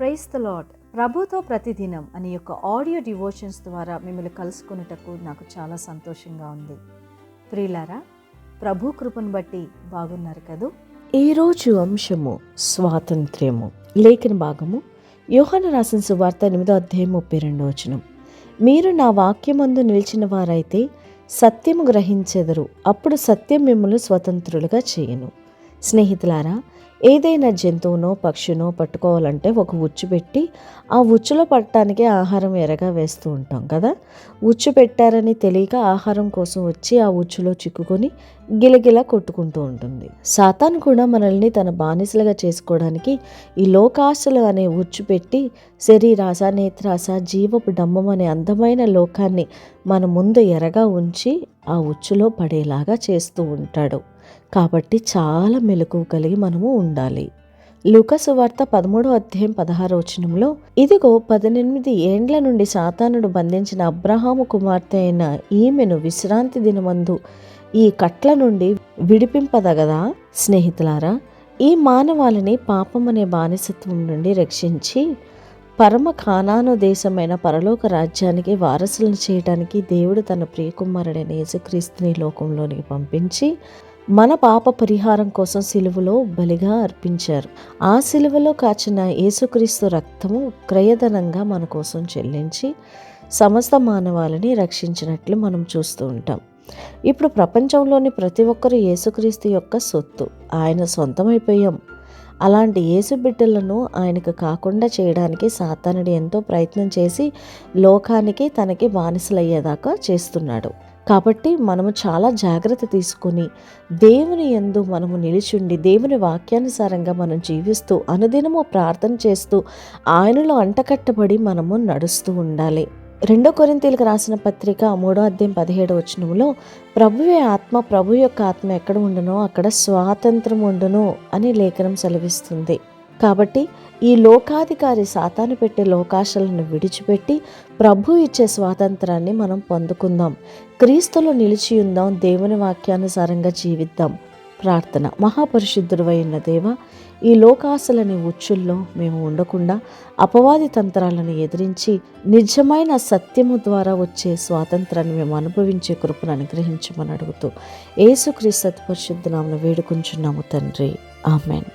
Praise the lord. ప్రభుతో ప్రతిదినం అనే యొక్క ఆడియో డివోషన్స్ ద్వారా మిమ్మల్ని కలుసుకునేటకు నాకు చాలా సంతోషంగా ఉంది. ప్రియులారా, ప్రభు కృపను బట్టి బాగున్నారు కదూ. ఈరోజు అంశము స్వాతంత్ర్యము. లేఖన భాగము యోహాను రాసిన సువార్త 8వ అధ్యాయం 32వ వచనం. మీరు నా వాక్యమందు నిలిచిన వారైతే సత్యము గ్రహించెదరు, అప్పుడు సత్యం మిమ్మల్ని స్వతంత్రులుగా చేయను. స్నేహితులారా, ఏదైనా జంతువునో పక్షినో పట్టుకోవాలంటే ఒక ఉచ్చు పెట్టి ఆ ఉచ్చులో పట్టడానికి ఆహారం ఎరగా వేస్తూ ఉంటాం కదా. ఉచ్చు పెట్టారని తెలియక ఆహారం కోసం వచ్చి ఆ ఉచ్చులో చిక్కుకొని గిలగిల కొట్టుకుంటూ ఉంటుంది. సాతాను కూడా మనల్ని తన బానిసలుగా చేసుకోవడానికి ఈ లోకాశలు అనే ఉచ్చు పెట్టి శరీరాశ, నేత్రాశ, జీవపు డంబం అనే అందమైన లోకాన్ని మన ముందు ఎరగా ఉంచి ఆ ఉచ్చులో పడేలాగా చేస్తూ ఉంటాడు. కాబట్టి చాలా మెలకువ కలిగి మనము ఉండాలి. లూకా సువార్త 13వ అధ్యాయం 16వ వచనంలో, ఇదిగో 18 ఏండ్ల నుండి సాతానుడు బంధించిన అబ్రహాము కుమార్తె అయిన ఈమెను విశ్రాంతి దినమందు ఈ కట్ల నుండి విడిపింపదగదా. స్నేహితులారా, ఈ మానవాళిని పాపం అనే బానిసత్వం నుండి రక్షించి పరమ కానాను దేశమైన పరలోక రాజ్యానికి వారసులను చేయడానికి దేవుడు తన ప్రియకుమారుడైన యేసుక్రీస్తుని లోకంలోనికి పంపించి మన పాప పరిహారం కోసం సిలువలో బలిగా అర్పించారు. ఆ సిలువలో కాచిన యేసుక్రీస్తు రక్తము క్రయధనంగా మన కోసం చెల్లించి సమస్త మానవాళిని రక్షించినట్లు మనం చూస్తూ ఉంటాం. ఇప్పుడు ప్రపంచంలోని ప్రతి ఒక్కరూ యేసుక్రీస్తు యొక్క సొత్తు, ఆయన సొంతమైపోయాం. అలాంటి యేసు బిడ్డలను ఆయనకు కాకుండా చేయడానికి సాతానుడు ఎంతో ప్రయత్నం చేసి లోకానికి తనకి బానిసలయ్యేదాకా చేస్తున్నాడు. కాబట్టి మనము చాలా జాగ్రత్త తీసుకొని దేవుని యందు మనము నిలిచుండి దేవుని వాక్యానుసారంగా మనం జీవిస్తూ అనుదినము ప్రార్థన చేస్తూ ఆయనలో అంటకట్టబడి మనము నడుస్తూ ఉండాలి. 2 కొరింథీయులకు రాసిన పత్రిక 3వ అధ్యాయం 17వ వచనంలో, ప్రభువే ఆత్మ, ప్రభు యొక్క ఆత్మ ఎక్కడ ఉండునో అక్కడ స్వాతంత్రం ఉండును అని లేఖనం సెలవిస్తుంది. కాబట్టి ఈ లోకాధికారి సాతాను పెట్టే లోకాశలను విడిచిపెట్టి ప్రభు ఇచ్చే స్వాతంత్రాన్ని మనం పొందుకుందాం. క్రీస్తులో నిలిచి ఉందాం, దేవుని వాక్యానుసారంగా జీవిద్దాం. ప్రార్థన. మహాపరిశుద్ధుడైన దేవా, ఈ లోకాశలని ఉచ్చుల్లో మేము ఉండకుండా అపవాది తంత్రాలను ఎదిరించి నిజమైన సత్యము ద్వారా వచ్చే స్వాతంత్రాన్ని మేము అనుభవించే కృపను అనుగ్రహించమని అడుగుతూ యేసుక్రీస్తు పరిశుద్ధ నామమున వేడుకొంచున్నాము తండ్రి. ఆమెన్.